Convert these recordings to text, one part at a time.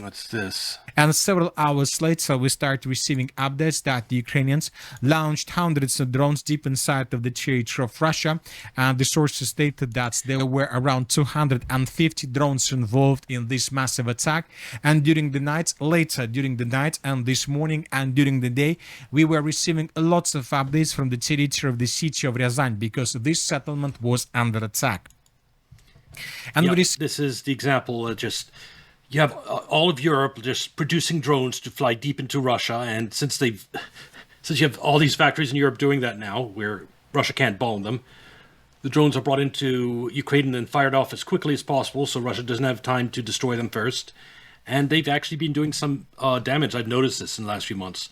What's this? And several hours later, we start receiving updates that the Ukrainians launched hundreds of drones deep inside of the territory of Russia. And the sources stated that there were around 250 drones involved in this massive attack. And during the night, later during the night and this morning and during the day, we were receiving lots of updates from the territory of the city of Ryazan because this settlement was under attack. And yeah, this is the example. You have all of Europe just producing drones to fly deep into Russia, and since you have all these factories in Europe doing that now, where Russia can't bomb them, the drones are brought into Ukraine and then fired off as quickly as possible, so Russia doesn't have time to destroy them first. And they've actually been doing some damage. I've noticed this in the last few months,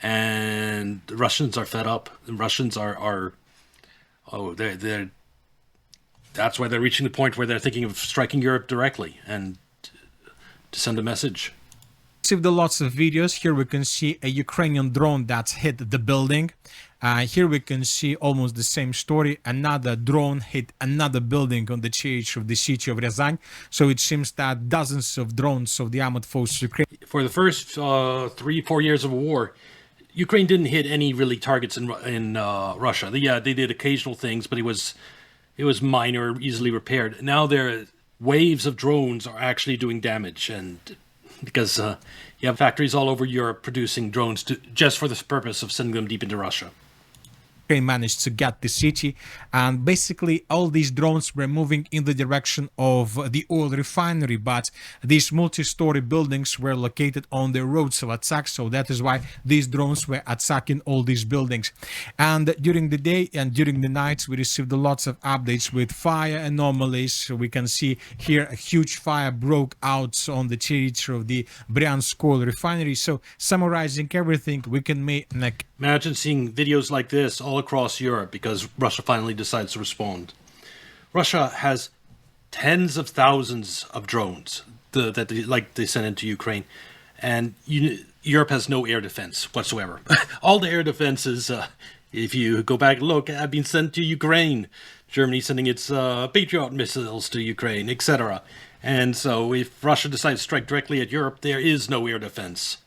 and the Russians are fed up. The Russians they're that's why they're reaching the point where they're thinking of striking Europe directly and to send a message. Received lots of videos. Here we can see a Ukrainian drone that's hit the building. Here we can see almost the same story. Another drone hit another building on the territory of the city of Ryazan. So it seems that dozens of drones of the armed forces of Ukraine. For the first 3-4 years of war, Ukraine didn't hit any really targets in Russia. They did occasional things, but it was minor, easily repaired. Now their waves of drones are actually doing damage, and because you have factories all over Europe producing drones just for the purpose of sending them deep into Russia. Managed to get the city, and basically all these drones were moving in the direction of the oil refinery, but these multi-story buildings were located on the roads of attack, so that is why these drones were attacking all these buildings. And during the day and during the night we received lots of updates with fire anomalies. So we can see here a huge fire broke out on the territory of the Bryansk oil refinery. So summarizing everything, we can make imagine seeing videos like this all across Europe because Russia finally decides to respond. Russia has tens of thousands of drones that they send into Ukraine, and Europe has no air defense whatsoever. All the air defenses, if you go back and look, have been sent to Ukraine. Germany sending its Patriot missiles to Ukraine, etc. And so if Russia decides to strike directly at Europe, there is no air defense.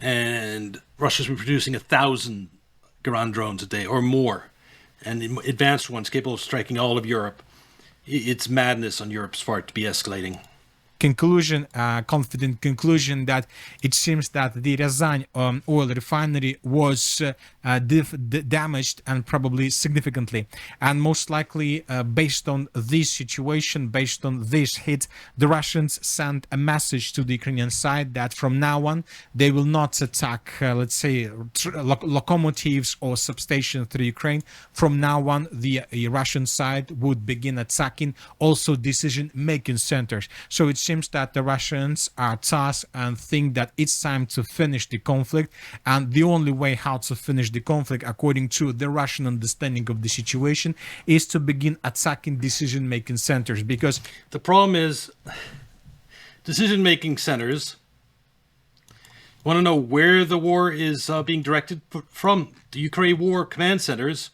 And Russia's been producing 1,000 Garand drones a day or more, and advanced ones capable of striking all of Europe. It's madness on Europe's part to be escalating. Confident conclusion that it seems that the Ryazan oil refinery was damaged, and probably significantly, and most likely based on this situation, based on this hit, the Russians sent a message to the Ukrainian side that from now on they will not attack let's say locomotives or substations through Ukraine. From now on the Russian side would begin attacking also decision-making centers. So it seems that the Russians are tasked and think that it's time to finish the conflict, and the only way how to finish the conflict according to the Russian understanding of the situation is to begin attacking decision-making centers. Because the problem is decision-making centers want to know where the war is being directed from. The Ukraine war command centers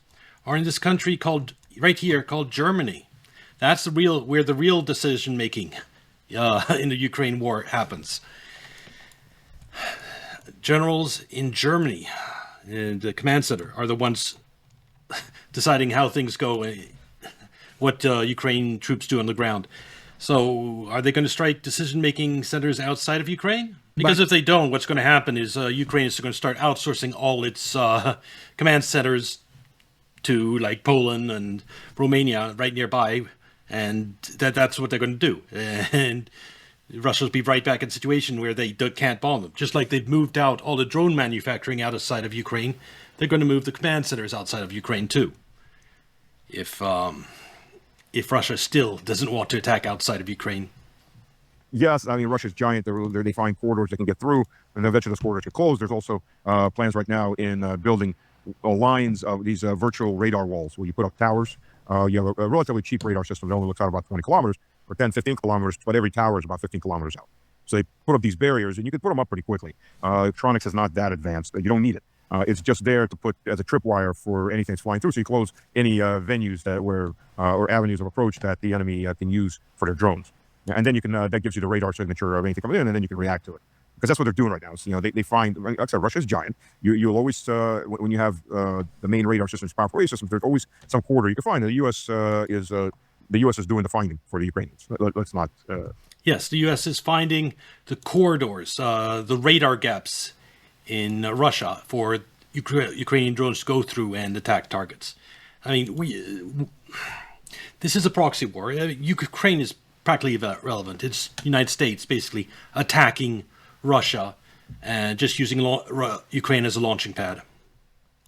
are in this country called Germany. That's where the real decision-making in the Ukraine war happens. Generals in Germany, in the command center, are the ones deciding how things go, what Ukraine troops do on the ground. So are they going to strike decision-making centers outside of Ukraine? Because if they don't, what's going to happen is Ukraine is going to start outsourcing all its command centers to like Poland and Romania right nearby, and that's what they're going to do. And Russia will be right back in a situation where they can't bomb them. Just like they've moved out all the drone manufacturing outside of Ukraine, they're going to move the command centers outside of Ukraine too. If Russia still doesn't want to attack outside of Ukraine. Yes, I mean, Russia's giant. They find corridors they can get through, and eventually those corridors get closed. There's also plans right now in building lines of these virtual radar walls where you put up towers. You have a relatively cheap radar system that only looks out about 20 kilometers or 10, 15 kilometers, but every tower is about 15 kilometers out. So they put up these barriers, and you can put them up pretty quickly. Electronics is not that advanced. You don't need it. It's just there to put as a tripwire for anything that's flying through. So you close any venues or avenues of approach that the enemy can use for their drones. And then you can that gives you the radar signature of anything coming in, and then you can react to it. Because that's what they're doing right now. So, they find, like I said, Russia's giant. You'll always, when you have the main radar systems, powerful radar systems, there's always some corridor you can find. And the U.S. is doing the finding for the Ukrainians. Let's not. Yes, the U.S. is finding the corridors, the radar gaps in Russia for Ukrainian drones to go through and attack targets. I mean, this is a proxy war. Ukraine is practically irrelevant. It's the United States basically attacking Russia and just using Ukraine as a launching pad. I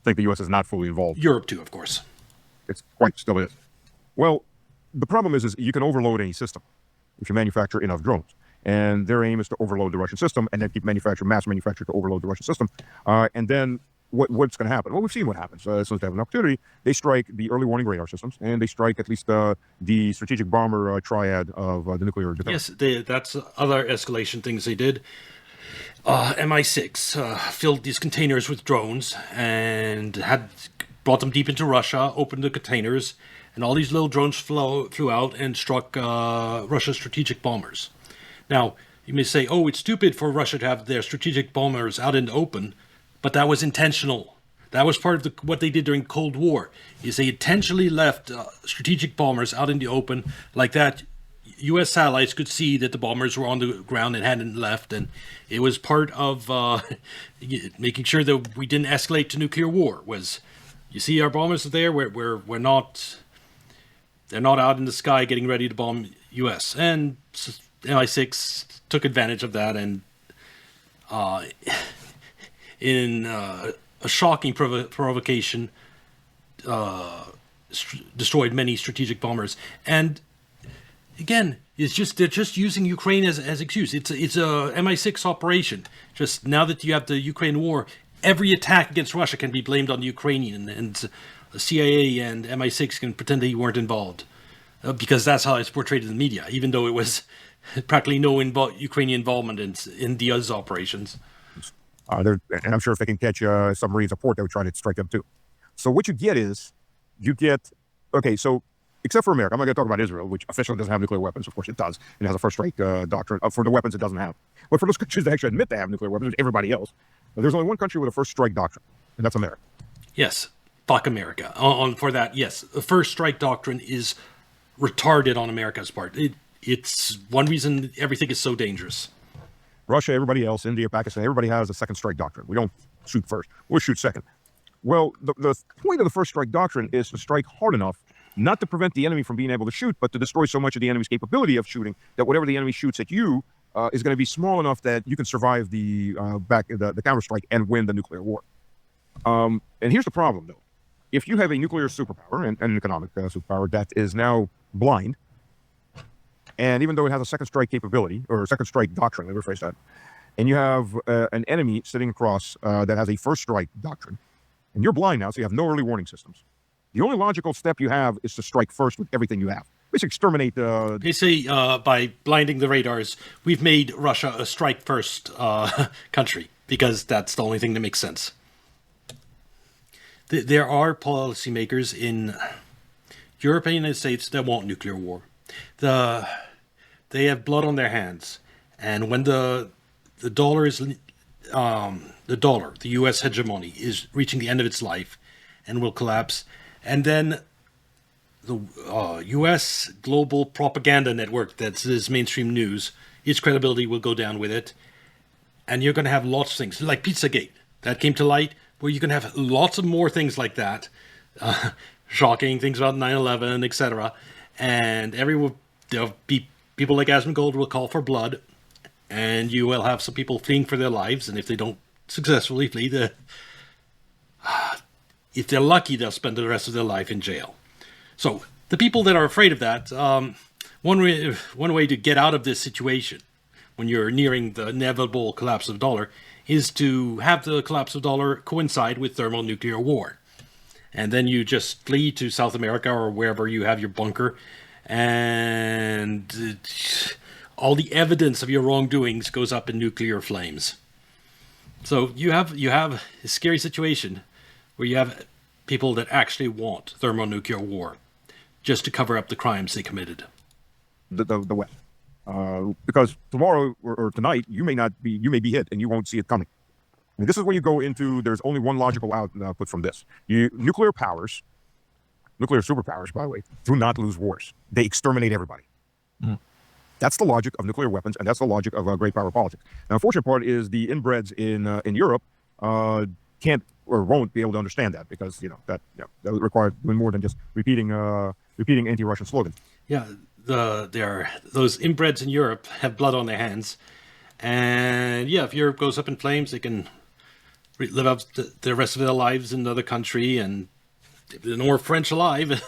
think the U.S. is not fully involved. Europe too, of course. It's quite still is. Well, the problem is you can overload any system if you manufacture enough drones. And their aim is to overload the Russian system and then keep mass manufacture to overload the Russian system. And then what's going to happen? Well, we've seen what happens. As soon as they have an opportunity, they strike the early warning radar systems, and they strike at least the strategic bomber triad of the nuclear defense. Yes, that's other escalation things they did. MI6 filled these containers with drones and had brought them deep into Russia, opened the containers, and all these little drones flew out and struck Russia's strategic bombers. Now, you may say, oh, it's stupid for Russia to have their strategic bombers out in the open, but that was intentional. That was part of what they did during Cold War, is they intentionally left strategic bombers out in the open like that. U.S. satellites could see that the bombers were on the ground and hadn't left, and it was part of making sure that we didn't escalate to nuclear war. Was, you see, our bombers are there. We're not. They're not out in the sky getting ready to bomb U.S. And MI6 took advantage of that, and in a shocking provocation, destroyed many strategic bombers. And again, they're just using Ukraine as excuse. It's a MI6 operation. Just now that you have the Ukraine war, every attack against Russia can be blamed on the Ukrainian, and the CIA and MI6 can pretend they weren't involved, because that's how it's portrayed in the media, even though it was practically no Ukrainian involvement in these operations. And I'm sure if they can catch submarines at port, they would try to strike them too. So what you get, okay, so except for America, I'm not going to talk about Israel, which officially doesn't have nuclear weapons. Of course it does. It has a first strike doctrine. For the weapons it doesn't have. But for those countries that actually admit they have nuclear weapons, everybody else, there's only one country with a first strike doctrine, and that's America. Yes, fuck America. For that, yes. The first strike doctrine is retarded on America's part. It's one reason everything is so dangerous. Russia, everybody else, India, Pakistan, everybody has a second strike doctrine. We don't shoot first. We'll shoot second. Well, the point of the first strike doctrine is to strike hard enough not to prevent the enemy from being able to shoot, but to destroy so much of the enemy's capability of shooting that whatever the enemy shoots at you is going to be small enough that you can survive the counterstrike and win the nuclear war. And here's the problem, though. If you have a nuclear superpower and an economic superpower that is now blind, and even though it has a second strike capability, or a second strike doctrine, let me rephrase that, and you have an enemy sitting across that has a first strike doctrine, and you're blind now, so you have no early warning systems. The only logical step you have is to strike first with everything you have. Basically exterminate the... They say by blinding the radars, we've made Russia a strike first country, because that's the only thing that makes sense. There are policymakers in Europe and the United States that want nuclear war. They have blood on their hands, and when the dollar is the U.S. hegemony is reaching the end of its life and will collapse, and then the U.S. global propaganda network that is mainstream news, its credibility will go down with it, and you're going to have lots of things like Pizzagate that came to light, where you can have lots of more things like that, shocking things about 9/11, etc. And there'll be people like Asmongold will call for blood, and you will have some people fleeing for their lives. And if they don't successfully flee, if they're lucky, they'll spend the rest of their life in jail. So the people that are afraid of that, one way to get out of this situation when you're nearing the inevitable collapse of the dollar is to have the collapse of the dollar coincide with thermonuclear war. And then you just flee to South America or wherever you have your bunker, and all the evidence of your wrongdoings goes up in nuclear flames. So you have a scary situation where you have people that actually want thermonuclear war just to cover up the crimes they committed. The West. because tomorrow or tonight you may be hit and you won't see it coming. And this is where you go into. There's only one logical output from this. Nuclear superpowers, by the way, do not lose wars. They exterminate everybody. That's the logic of nuclear weapons, and that's the logic of great power politics. Now, the unfortunate part is the inbreds in Europe can't or won't be able to understand that, because that would require doing more than just repeating anti-Russian slogans. Yeah, those inbreds in Europe have blood on their hands, and yeah, if Europe goes up in flames, they can live out the rest of their lives in another country, and if there are no more French alive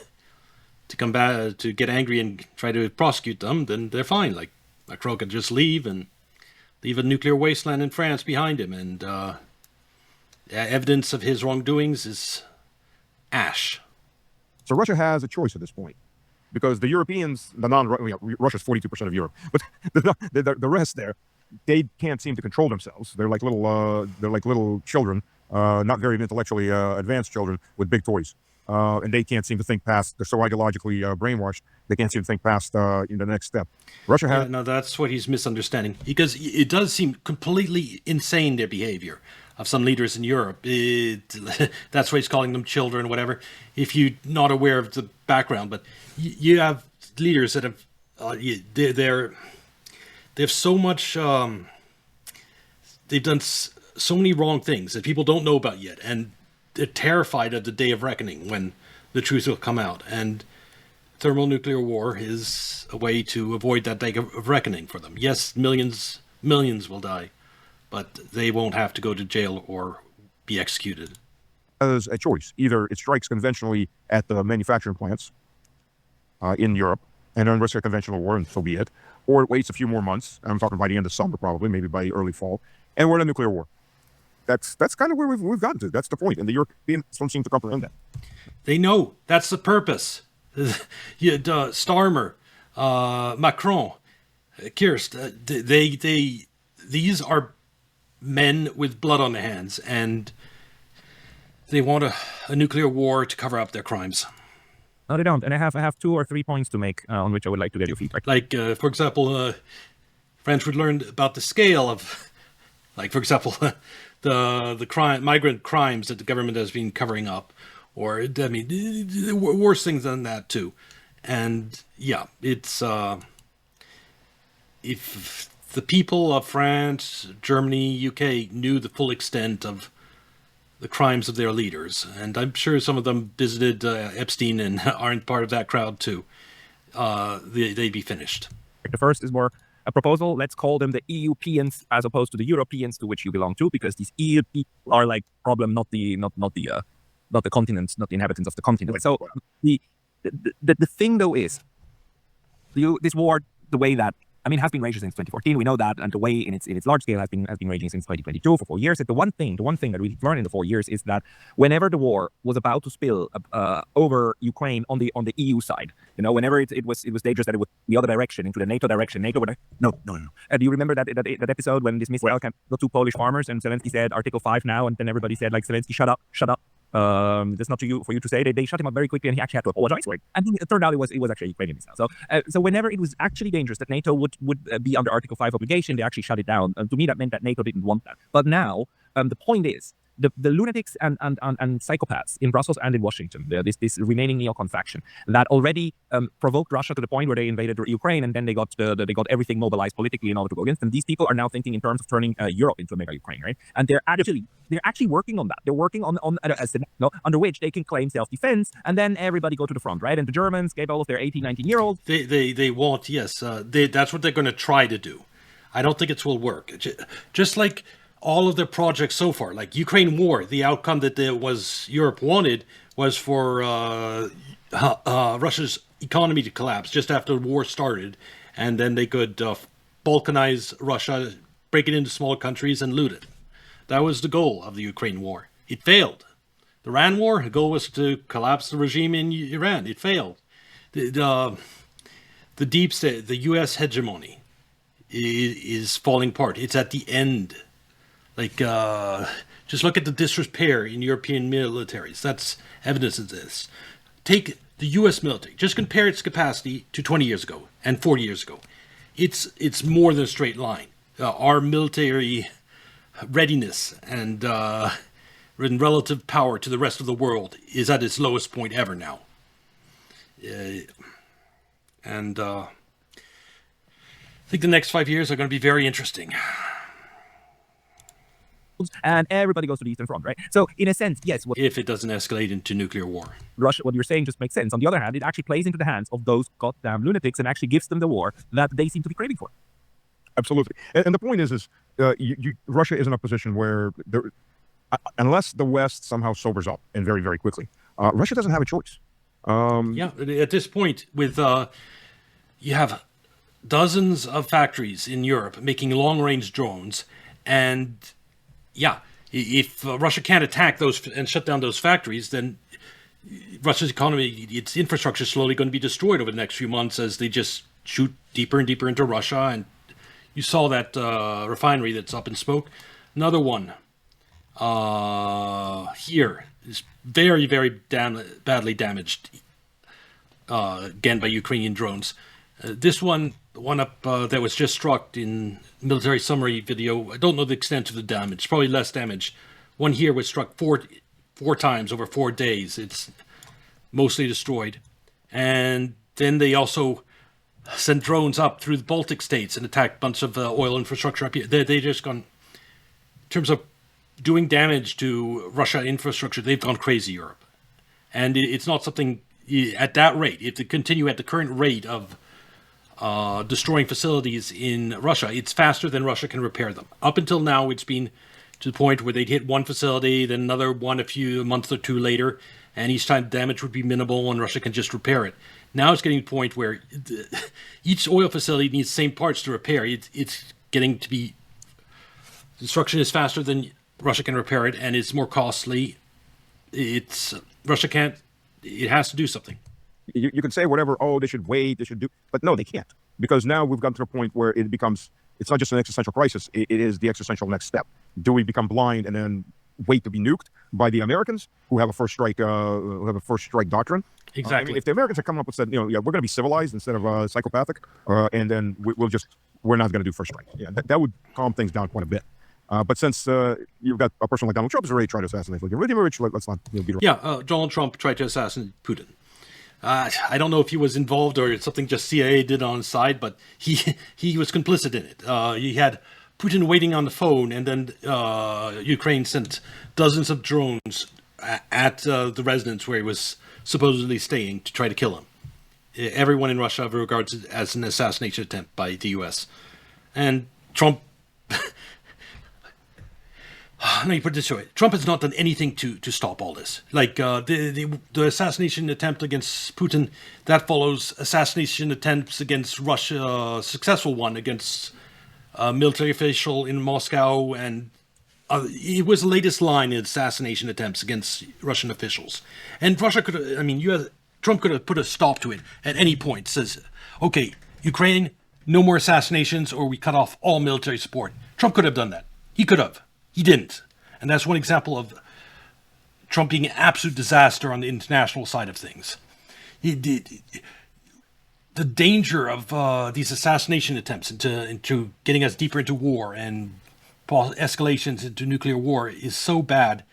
to come back to get angry and try to prosecute them, then they're fine. Like Macron can just leave a nuclear wasteland in France behind him, and evidence of his wrongdoings is ash. So Russia has a choice at this point, because the Europeans, Russia's 42% of Europe, but the rest there, they can't seem to control themselves. They're like little children, not very intellectually advanced children with big toys. And they can't seem to think past. They're so ideologically brainwashed. They can't seem to think past the next step. Russia has. No, that's what he's misunderstanding, because it does seem completely insane, their behavior of some leaders in Europe. That's why he's calling them children, whatever. If you're not aware of the background, but you have leaders that have they have so much. They've done so many wrong things that people don't know about yet, and they're terrified of the day of reckoning when the truth will come out. And thermonuclear war is a way to avoid that day of reckoning for them. Yes, millions will die, but they won't have to go to jail or be executed. Has a choice. Either it strikes conventionally at the manufacturing plants in Europe and then risks a conventional war, and so be it, or it waits a few more months. I'm talking by the end of summer, probably, maybe by early fall, and we're in a nuclear war. That's kind of where we've gotten to. That's the point, and the Europeans don't seem to comprehend that. They know that's the purpose. Starmer, Macron, Kirst, these are men with blood on their hands, and they want a nuclear war to cover up their crimes. No, they don't. And I have 2 or 3 points to make on which I would like to get your feedback. Like, for example, French would learn about the scale of, like, for example, the migrant crimes that the government has been covering up, or I mean, worse things than that too. And yeah, it's if the people of France, Germany, UK knew the full extent of the crimes of their leaders, and I'm sure some of them visited Epstein and aren't part of that crowd too, they'd be finished. The first is more a proposal. Let's call them the EUpeans as opposed to the Europeans to which you belong to, because these EU people are like problem, not the continents, not the inhabitants of the continent. So the thing though is this war, the way that has been raging since 2014. We know that, and the way in its large scale has been raging since 2022 for 4 years. And the one thing that we've learned in the 4 years is that whenever the war was about to spill over Ukraine on the EU side, whenever it was dangerous that it would the other direction, into the NATO direction, NATO would no. Do you remember that episode when this missile came to 2 Polish farmers and Zelensky said Article 5 now, and then everybody said like, Zelensky, shut up. That's not for you to say. They shut him up very quickly, and he actually had to apologize for it. I think it turned out it was actually Ukrainian missile. So whenever it was actually dangerous that NATO would be under Article 5 obligation, they actually shut it down. And to me, that meant that NATO didn't want that. But now the point is, the lunatics and psychopaths in Brussels and in Washington, this remaining neocon faction that already provoked Russia to the point where they invaded Ukraine, and then they got everything mobilized politically in order to go against them. These people are now thinking in terms of turning Europe into a mega Ukraine, right? And they're actually working on that. They're working on under which they can claim self-defense, and then everybody go to the front, right? And the Germans gave all of their 18, 19-year-olds. They won't. Yes, that's what they're going to try to do. I don't think it will work. Just like all of their projects so far, like Ukraine war, the outcome that Europe wanted was for Russia's economy to collapse just after the war started, and then they could balkanize Russia, break it into smaller countries, and loot it. That was the goal of the Ukraine war. It failed. The Iran war, the goal was to collapse the regime in Iran. It failed. The deep state, the U.S. hegemony, is falling apart. It's at the end. Like, just look at the disrepair in European militaries. That's evidence of this. Take the U.S. military. Just compare its capacity to 20 years ago and 40 years ago. it's more than a straight line. Our military readiness and relative power to the rest of the world is at its lowest point ever now. And I think the next 5 years are going to be very interesting. And everybody goes to the Eastern Front, right? So in a sense, yes, what If it doesn't escalate into nuclear war. Russia, what you're saying just makes sense. On the other hand, it actually plays into the hands of those goddamn lunatics and actually gives them the war that they seem to be craving for. Absolutely. And the point is Russia is in a position where unless the West somehow sobers up and very, very quickly, Russia doesn't have a choice. Yeah, at this point, with you have dozens of factories in Europe making long-range drones, and yeah, if Russia can't attack those and shut down those factories, then Russia's economy, its infrastructure, is slowly going to be destroyed over the next few months as they just shoot deeper and deeper into Russia. And you saw that refinery that's up in smoke. Another one here is very, very badly damaged, again by Ukrainian drones. This one up that was just struck in military summary video, I don't know the extent of the damage, probably less damage. One here was struck four times over 4 days. It's mostly destroyed. And then they also sent drones up through the Baltic states and attacked a bunch of oil infrastructure up here. They just gone, in terms of doing damage to Russia infrastructure, they've gone crazy, Europe. And it's not something at that rate. If they continue at the current rate of destroying facilities in Russia, it's faster than Russia can repair them. Up until now, it's been to the point where they'd hit one facility, then another one a month or two later, and each time damage would be minimal and Russia can just repair it. Now it's getting to the point where each oil facility needs the same parts to repair. It's getting to be, destruction is faster than Russia can repair it, and it's more costly. Russia can't, it has to do something. You can say whatever, oh, they should wait, they should do, but no, they can't. Because now we've gotten to a point where it becomes, it's not just an existential crisis, it is the existential next step. Do we become blind and then wait to be nuked by the Americans who have a first strike doctrine? Exactly. I mean, if the Americans are coming up with said, yeah, we're going to be civilized instead of psychopathic, and then we're not going to do first strike. Yeah, that would calm things down quite a bit. But since you've got a person like Donald Trump who's already tried to assassinate Vladimir Vladimirovich, let's not beat around. Yeah, Donald Trump tried to assassinate Putin. I don't know if he was involved or it's something just CIA did on the side, but he was complicit in it. You had Putin waiting on the phone, and then Ukraine sent dozens of drones at the residence where he was supposedly staying to try to kill him. Everyone in Russia regards it as an assassination attempt by the U.S. And Trump... Let me put it this way. Trump has not done anything to stop all this. Like the assassination attempt against Putin, that follows assassination attempts against Russia, a successful one against a military official in Moscow, and it was the latest line in assassination attempts against Russian officials. And Russia could have, Trump could have put a stop to it at any point. Says, okay, Ukraine, no more assassinations or we cut off all military support. Trump could have done that. He could have. He didn't. And that's one example of Trump being an absolute disaster on the international side of things. The danger of these assassination attempts into getting us deeper into war and escalations into nuclear war is so bad.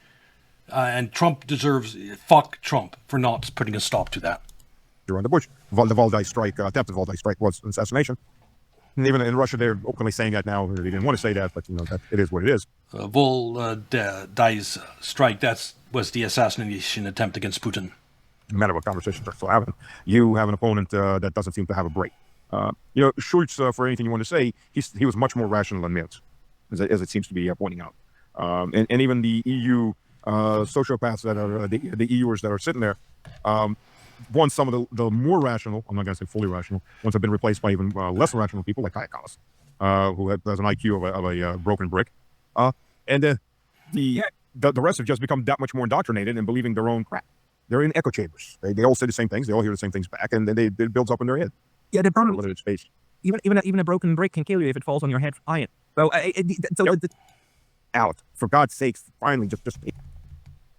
And Trump deserves, fuck Trump for not putting a stop to that. During the Bush, the Valdai strike, attempted Valdai strike was an assassination. And even in Russia, they're openly saying that now. They didn't want to say that, but that it is what it is. Valdai's strike, that was the assassination attempt against Putin. No matter what conversations are still having, you have an opponent that doesn't seem to have a break. Schultz, for anything you want to say, he was much more rational than Merz, as it seems to be pointing out. And even the EU sociopaths that are the EUers that are sitting there, once some of the more rational, I'm not going to say fully rational, ones have been replaced by even less rational people like Kaja Kallas, who has an IQ of a broken brick. And then the rest have just become that much more indoctrinated in believing their own crap. They're in echo chambers. They all say the same things. They all hear the same things back, and then it builds up in their head. Yeah, the problem limited space. Even a broken brick can kill you if it falls on your head flying. So, out, for God's sakes, finally, just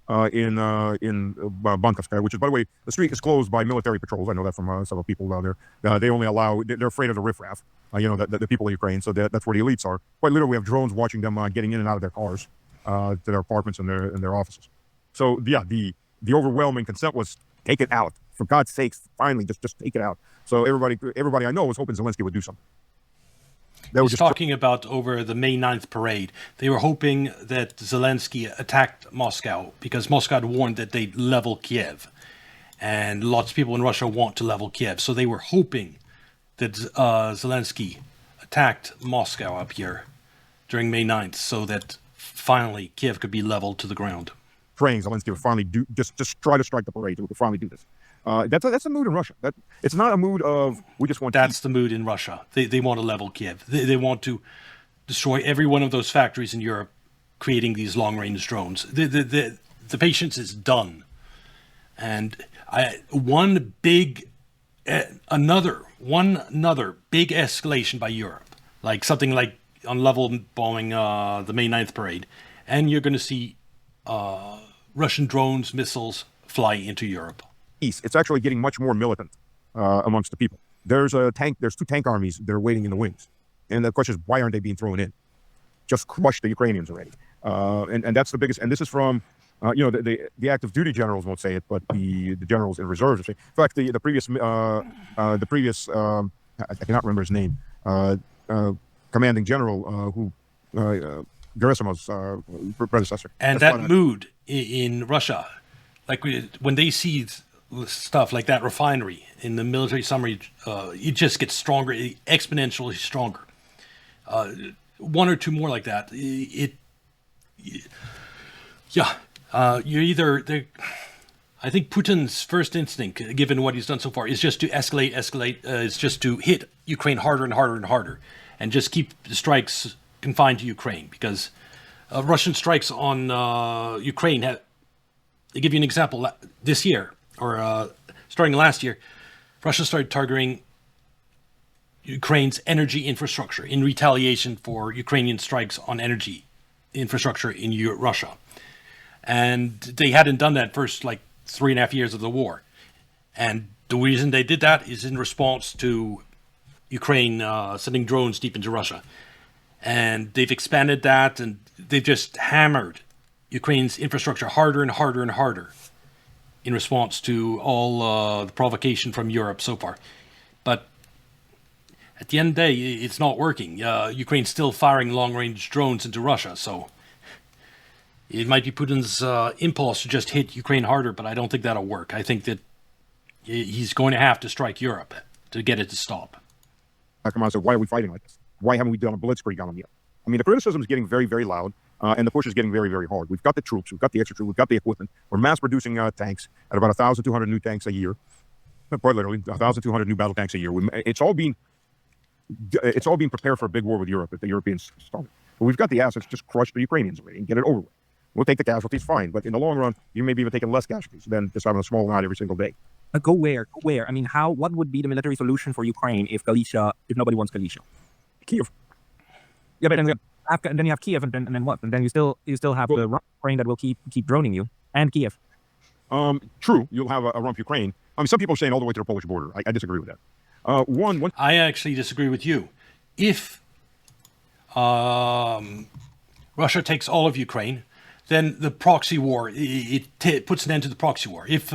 in Bankovskaya, which is, by the way, the street is closed by military patrols. I know that from several people down there. They only allow, they're afraid of the riffraff. the people of Ukraine. So that's where the elites are. Quite literally, we have drones watching them getting in and out of their cars to their apartments and their offices. So yeah, the overwhelming consent was take it out. For God's sakes, finally, just take it out. So everybody I know was hoping Zelensky would do something. They were He's talking about over the May 9th parade. They were hoping that Zelensky attacked Moscow because Moscow had warned that they'd level Kiev. And lots of people in Russia want to level Kiev. So they were hoping that Zelensky attacked Moscow up here during May 9th so that finally Kiev could be leveled to the ground. praying Zelensky would finally do just try to strike the parade. We could finally do this. That's a mood in Russia. That it's not a mood of we just want. That's the mood in Russia. They want to level Kiev. They want to destroy every one of those factories in Europe, creating these long-range drones. The patience is done, and one another big escalation by Europe, like something like on level bombing the May 9th parade, and you're going to see Russian drones, missiles fly into Europe. It's actually getting much more militant amongst the people. There's two tank armies that are waiting in the wings, and the question is, why aren't they being thrown in? Just crush the Ukrainians already. And that's the biggest. And this is from the active duty generals won't say it, but the generals in reserves. In fact, the previous I cannot remember his name, commanding general who Gerasimov's predecessor. And that mood in Russia, like when they see stuff like that refinery in the military summary, it just gets stronger, exponentially stronger. One or two more like that, you're either. I think Putin's first instinct, given what he's done so far, is just to escalate. Is just to hit Ukraine harder and harder and harder, and just keep the strikes confined to Ukraine. Because Russian strikes on Ukraine, they give you an example. This year, or starting last year, Russia started targeting Ukraine's energy infrastructure in retaliation for Ukrainian strikes on energy infrastructure in Russia. And they hadn't done that first 3.5 years of the war. And the reason they did that is in response to Ukraine sending drones deep into Russia. And they've expanded that, and they've just hammered Ukraine's infrastructure harder and harder and harder in response to all the provocation from Europe so far. But at the end of the day, it's not working. Ukraine's still firing long-range drones into Russia, so it might be Putin's impulse to just hit Ukraine harder, but I don't think that'll work. I think that he's going to have to strike Europe to get it to stop. Come on, so why are we fighting like this? Why haven't we done a blitzkrieg on them yet? I mean, the criticism is getting very, very loud, and the push is getting very, very hard. We've got the troops, we've got the extra troops, we've got the equipment. We're mass-producing tanks at about 1,200 new tanks a year. Quite literally, 1,200 new battle tanks a year. It's all being prepared for a big war with Europe that the Europeans started. But we've got the assets, just crush the Ukrainians already and get it over with. We'll take the casualties, fine, but in the long run, you may be even taking less casualties than just having a small amount every single day. Go where? Go where? I mean, what would be the military solution for Ukraine if nobody wants Galicia? Kiev. Yeah, but then you have Kiev, and then what? And then you still have the Ukraine that will keep droning you, and Kiev. True, you'll have a rump Ukraine. I mean, some people are saying all the way to the Polish border. I disagree with that. I actually disagree with you. If Russia takes all of Ukraine, then the proxy war, it puts an end to the proxy war. If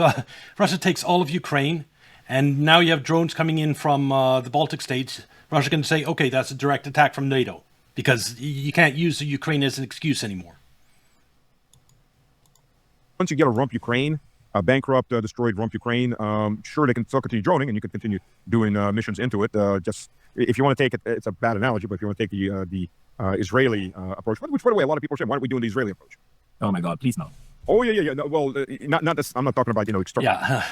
Russia takes all of Ukraine, and now you have drones coming in from the Baltic states, Russia can say, okay, that's a direct attack from NATO, because you can't use the Ukraine as an excuse anymore. Once you get a rump Ukraine, a bankrupt, destroyed rump Ukraine, sure, they can still continue droning, and you can continue doing missions into it. Just if you want to take it, it's a bad analogy, but if you want to take the Israeli approach, which, by the way, a lot of people are saying, why aren't we doing the Israeli approach? Oh my God, please no. Oh yeah. No, well, not this. I'm not talking about external. Yeah,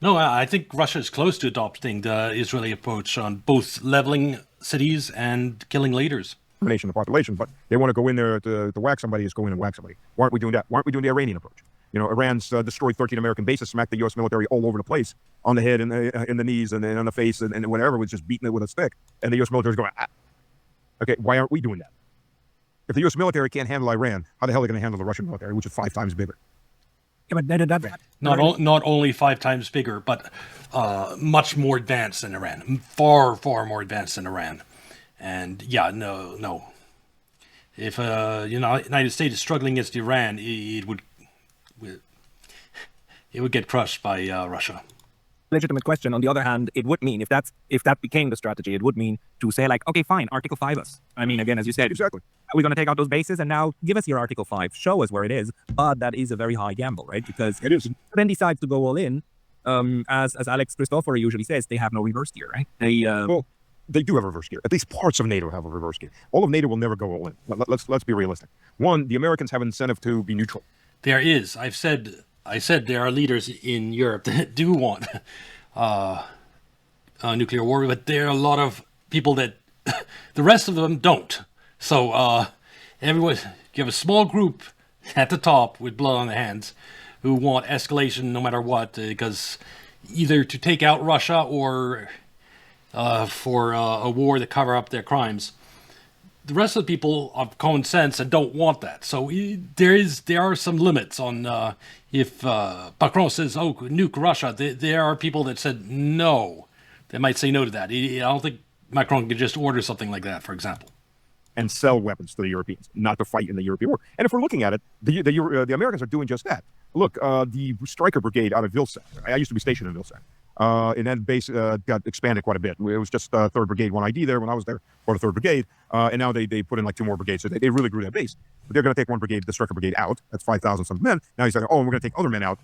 no, I think Russia is close to adopting the Israeli approach on both leveling cities and killing leaders. Nation, the population, but they want to go in there to whack somebody. Is go in and whack somebody. Why aren't we doing that? Why aren't we doing the Iranian approach? Iran's destroyed 13 American bases, smacked the U.S. military all over the place, on the head and in the knees and on the face and whatever, was just beating it with a stick, and the U.S. military is going, okay, why aren't we doing that? If the U.S. military can't handle Iran, how the hell are they going to handle the Russian military, which is 5 times bigger? Yeah, but not only 5 times bigger, but much more advanced than Iran. Far, far more advanced than Iran. And yeah, no. If United States is struggling against Iran, it would get crushed by Russia. Legitimate question. On the other hand, it would mean if that became the strategy, it would mean to say like, okay, fine, Article 5 us. I mean, again, as you said, Exactly. we're going to take out those bases and now give us your Article 5, show us where it is. But that is a very high gamble, right? Because It is. then decides to go all in. As Alex Christophori usually says, they have no reverse gear, right? Well, they do have a reverse gear. At least parts of NATO have a reverse gear. All of NATO will never go all in. Let's be realistic. One, the Americans have an incentive to be neutral. There is. I said there are leaders in Europe that do want nuclear war, but there are a lot of people that the rest of them don't. So everyone, you have a small group at the top with blood on their hands who want escalation no matter what, because either to take out Russia or for a war to cover up their crimes. The rest of the people of common sense and don't want that. So there are some limits on if Macron says, "Oh, nuke Russia." There are people that said no. They might say no to that. I don't think Macron could just order something like that, for example. And sell weapons to the Europeans, not to fight in the European war. And if we're looking at it, the Americans are doing just that. Look, the Stryker Brigade out of Vilsack. I used to be stationed in Vilsack. And that base got expanded quite a bit. It was just 3rd Brigade 1ID there when I was there, or the 3rd Brigade. And now they put in like 2 more brigades. So they really grew that base. But they're going to take 1 brigade, the Stryker Brigade, out. That's 5,000 some men. Now he's like, oh, and we're going to take other men out,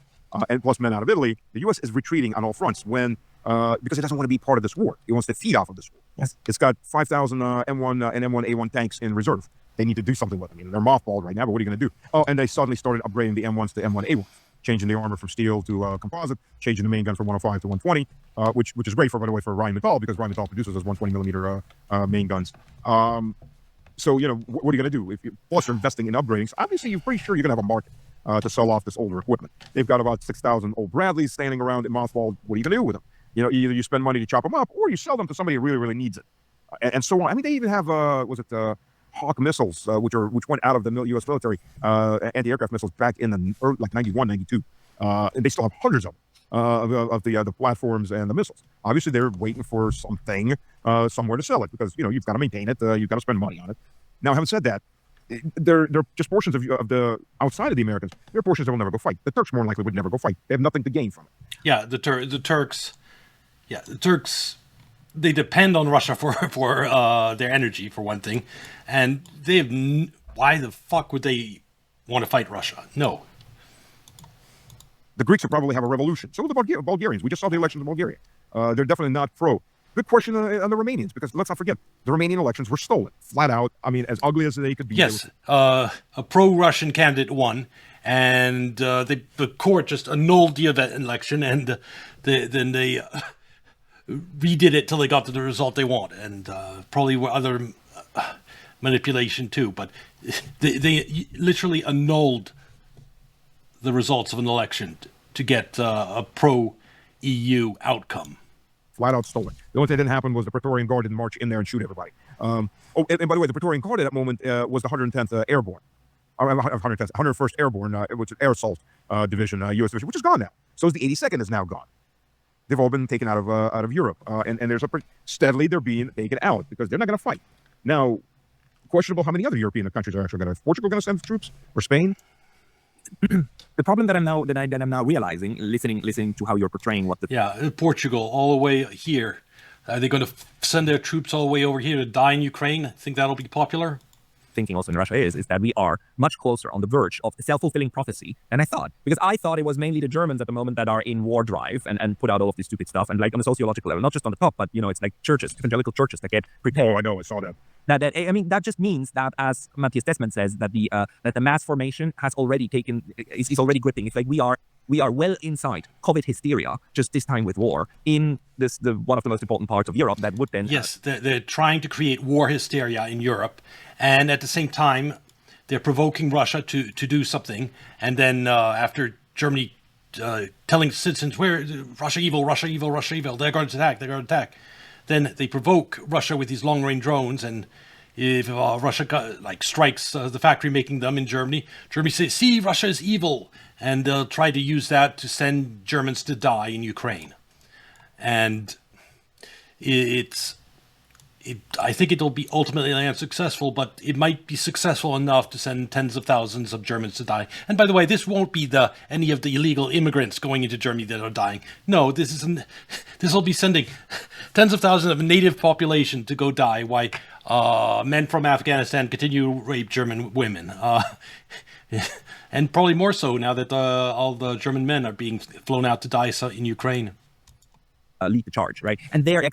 and plus men out of Italy. The U.S. is retreating on all fronts because it doesn't want to be part of this war. It wants to feed off of this war. Yes. It's got 5,000 M1 and M1A1 tanks in reserve. They need to do something with them. They're mothballed right now, but what are you going to do? Oh, and they suddenly started upgrading the M1s to M1A1. Changing the armor from steel to composite, changing the main gun from 105 to 120, which is great, by the way, for Rheinmetall, because Rheinmetall produces those 120 millimeter main guns. So, what are you going to do? Plus, you're investing in upgrading. So obviously, you're pretty sure you're going to have a market to sell off this older equipment. They've got about 6,000 old Bradleys standing around in mothball. What are you going to do with them? Either you spend money to chop them up, or you sell them to somebody who really, really needs it. And so on. I mean, they even have, Hawk missiles, which went out of the U.S. military, anti-aircraft missiles back in the early, like 91, 92. And they still have hundreds of them, of the platforms and the missiles. Obviously, they're waiting for something somewhere to sell it because, you've got to maintain it. You've got to spend money on it. Now, having said that, they're just portions of the outside of the Americans. They're portions that will never go fight. The Turks more than likely would never go fight. They have nothing to gain from it. Yeah, the Turks. Yeah, the Turks. They depend on Russia for their energy, for one thing, and they have. Why the fuck would they want to fight Russia? No. The Greeks would probably have a revolution. So would the Bulgarians. We just saw the elections in Bulgaria. They're definitely not pro. Good question on the Romanians, because let's not forget, the Romanian elections were stolen, flat out. I mean, as ugly as they could be. Yes, a pro-Russian candidate won, and the court just annulled the election, and then they redid it till they got to the result they want, and probably other manipulation too. But they literally annulled the results of an election to get a pro-EU outcome. Flat out stolen. The only thing that didn't happen was the Praetorian Guard didn't march in there and shoot everybody. And by the way, the Praetorian Guard at that moment was the 110th Airborne, or 101st Airborne, which is Air Assault Division, U.S. Division, which is gone now. So is the 82nd is now gone. They've all been taken out of Europe, and there's steadily they're being taken out because they're not going to fight. Now, questionable how many other European countries are actually going to. Portugal going to send troops, or Spain? The problem that I'm now realizing, listening to how you're portraying what the Portugal all the way here. Are they going to send their troops all the way over here to die in Ukraine? Think that'll be popular? thinking also in Russia is that we are much closer on the verge of a self-fulfilling prophecy than I thought. Because I thought it was mainly the Germans at the moment that are in war drive and put out all of this stupid stuff. And like on a sociological level, not just on the top, but, you know, it's like churches, evangelical churches that get prepared. Oh, I know, I saw that. I mean, that just means that, as Matthias Desmond says, that the mass formation has already is already gripping. It's like we are well inside COVID hysteria, just this time with war, in the one of the most important parts of Europe that would then... Yes, they're trying to create war hysteria in Europe, and at the same time, they're provoking Russia to do something, and then after Germany telling citizens, where Russia evil, Russia evil, Russia evil, they're going to attack, then they provoke Russia with these long-range drones, and if Russia strikes the factory making them in Germany, Germany says, see, Russia is evil, and they'll try to use that to send Germans to die in Ukraine. And it's I think it'll be ultimately unsuccessful, but it might be successful enough to send tens of thousands of Germans to die. And by the way, this won't be any of the illegal immigrants going into Germany that are dying. No, this will be sending tens of thousands of native population to go die, while men from Afghanistan continue to rape German women. And probably more so now that all the German men are being flown out to die in Ukraine. Lead the charge, right? And they're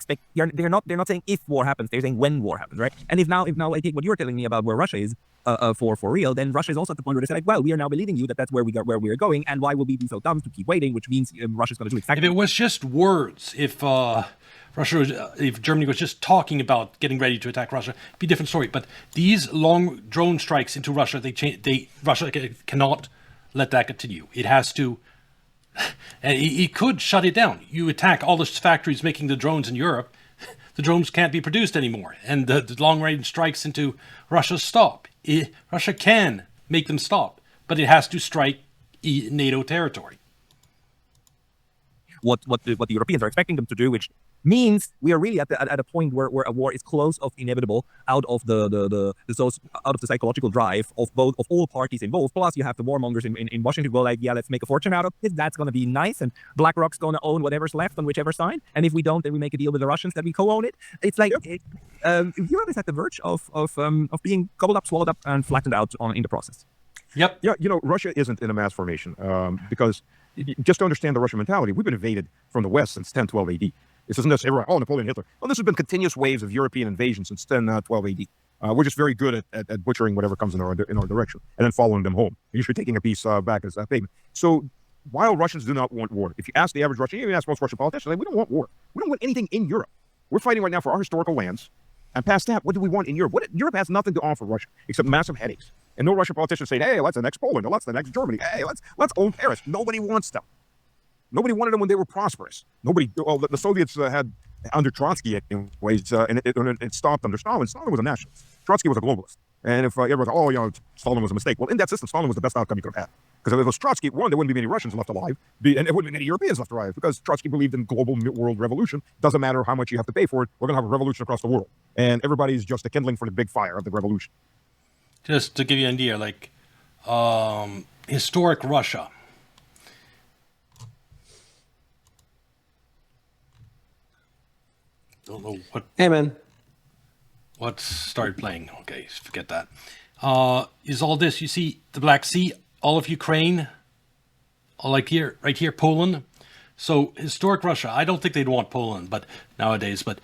not saying if war happens, they're saying when war happens, right? And if now I take what you're telling me about where Russia is for real, then Russia is also at the point where they say like, well, we are now believing you that that's where we are going, and why would we be so dumb to keep waiting? Which means Russia's going to do exactly. If it was just words, if Germany was just talking about getting ready to attack Russia, it'd be a different story. But these long drone strikes into Russia, Russia cannot let that continue. It has to. And he could shut it down. You attack all the factories making the drones in Europe, the drones can't be produced anymore, and the long-range strikes into Russia stop. Russia can make them stop, but it has to strike NATO territory. What the Europeans are expecting them to do, which means we are really at a point where a war is close of inevitable out of the psychological drive of all parties involved. Plus, you have the warmongers in Washington go like, yeah, let's make a fortune out of it. That's going to be nice, and BlackRock's going to own whatever's left on whichever side. And if we don't, then we make a deal with the Russians that we co-own it. It's like Europe is at the verge of being gobbled up, swallowed up, and flattened out in the process. Yep. Yeah, Russia isn't in a mass formation because just to understand the Russian mentality, we've been invaded from the West since 1012 AD. This isn't just everyone, Napoleon, Hitler. Well, this has been continuous waves of European invasion since 1012 AD. We're just very good at butchering whatever comes in our direction and then following them home. Usually taking a piece back as payment. So while Russians do not want war, if you ask the average Russian, even ask most Russian politicians, we don't want war. We don't want anything in Europe. We're fighting right now for our historical lands. And past that, what do we want in Europe? Europe has nothing to offer Russia except massive headaches. And no Russian politician saying, hey, let's annex Poland, or let's annex Germany. Hey, let's own Paris. Nobody wants them. Nobody wanted them when they were prosperous. The Soviets had, under Trotsky anyways, and it stopped under Stalin. Stalin was a nationalist. Trotsky was a globalist. And if everyone's Stalin was a mistake. Well, in that system, Stalin was the best outcome you could have had. Because if it was Trotsky, one, there wouldn't be many Russians left alive, and there wouldn't be many Europeans left alive, because Trotsky believed in global world revolution. Doesn't matter how much you have to pay for it, we're going to have a revolution across the world. And everybody's just a kindling for the big fire of the revolution. Just to give you an idea, like historic Russia. Don't know what. Hey, man. What started playing? Okay, forget that. Is all this, you see, the Black Sea, all of Ukraine, all like here, right here, Poland. So historic Russia, I don't think they'd want Poland, but nowadays, but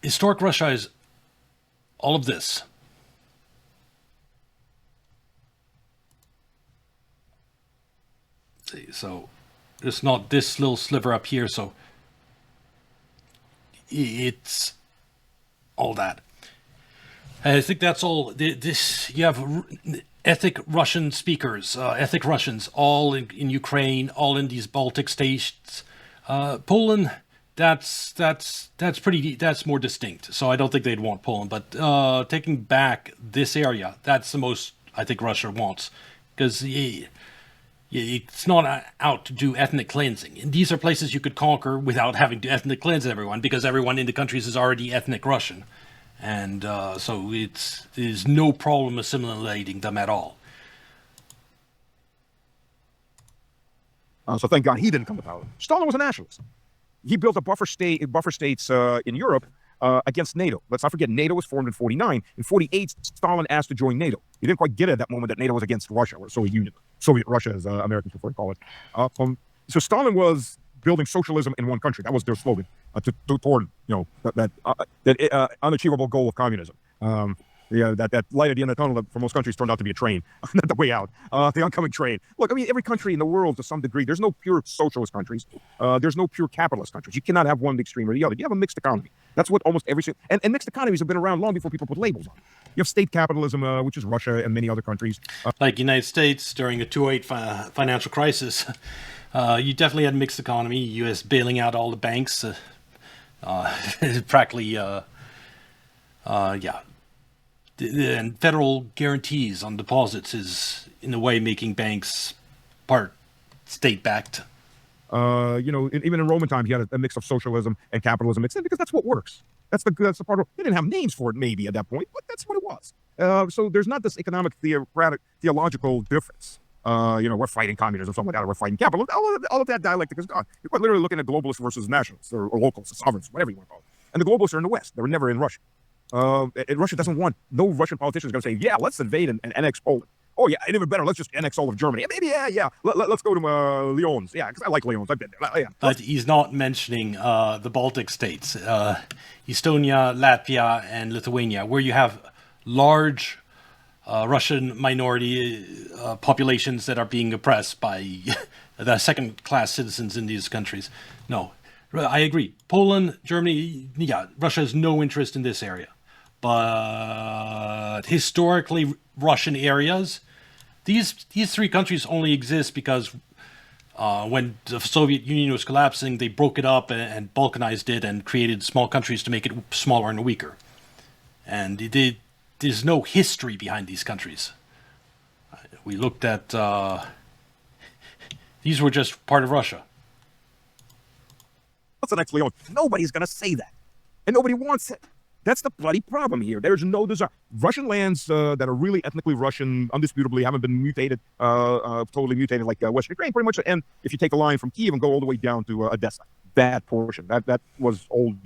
historic Russia is all of this. See, so it's not this little sliver up here, so it's all that. I think that's all. This you have ethnic Russian speakers, ethnic Russians, all in Ukraine, all in these Baltic states. Poland, that's more distinct. So I don't think they'd want Poland. But taking back this area, that's the most I think Russia wants, because it's not out to do ethnic cleansing. And these are places you could conquer without having to ethnic cleanse everyone, because everyone in the countries is already ethnic Russian. And so there's no problem assimilating them at all. So thank God he didn't come to power. Stalin was a nationalist. He built a buffer states in Europe against NATO. Let's not forget, NATO was formed in 49. In 48, Stalin asked to join NATO. He didn't quite get it at that moment that NATO was against Russia, or Soviet Union. Soviet Russia, as Americans prefer to call it. So Stalin was building socialism in one country. That was their slogan toward that unachievable goal of communism. That light at the end of the tunnel that for most countries turned out to be a train, not the way out, the oncoming train. Look, I mean, every country in the world to some degree, there's no pure socialist countries. There's no pure capitalist countries. You cannot have one extreme or the other. You have a mixed economy. That's what almost every and mixed economies have been around long before people put labels on. You have state capitalism, which is Russia and many other countries. Like United States during the 2008 financial crisis, you definitely had a mixed economy. U.S. bailing out all the banks, practically, and federal guarantees on deposits is in a way making banks part state-backed. Even in Roman times, you had a mix of socialism and capitalism mixed in because that's what works. That's the part of, they didn't have names for it maybe at that point, but that's what it was. So there's not this economic theological difference. We're fighting communism, something like that, or we're fighting capitalism. All of that dialectic is gone. You're quite literally looking at globalists versus nationalists, or locals, or sovereigns, whatever you want to call it. And the globalists are in the West. They were never in Russia. And Russia doesn't want, no Russian politician is going to say, yeah, let's invade and annex Poland. Oh, yeah, and even better, let's just annex all of Germany. Maybe, yeah. Let's go to Lyons. Yeah, because I like Lyons. I've been there. Yeah. But he's not mentioning the Baltic states, Estonia, Latvia, and Lithuania, where you have large Russian minority populations that are being oppressed by the second-class citizens in these countries. No, I agree. Poland, Germany, yeah, Russia has no interest in this area. But historically, Russian areas, these three countries only exist because when the Soviet Union was collapsing, they broke it up and balkanized it and created small countries to make it smaller and weaker. And there's no history behind these countries. We looked at, these were just part of Russia. What's the next Lyon? Nobody's going to say that. And nobody wants it. That's the bloody problem here. There's no desire. Russian lands that are really ethnically Russian, undisputably, haven't been mutated, totally mutated like Western Ukraine, pretty much. And if you take a line from Kiev and go all the way down to Odessa, that portion, that was old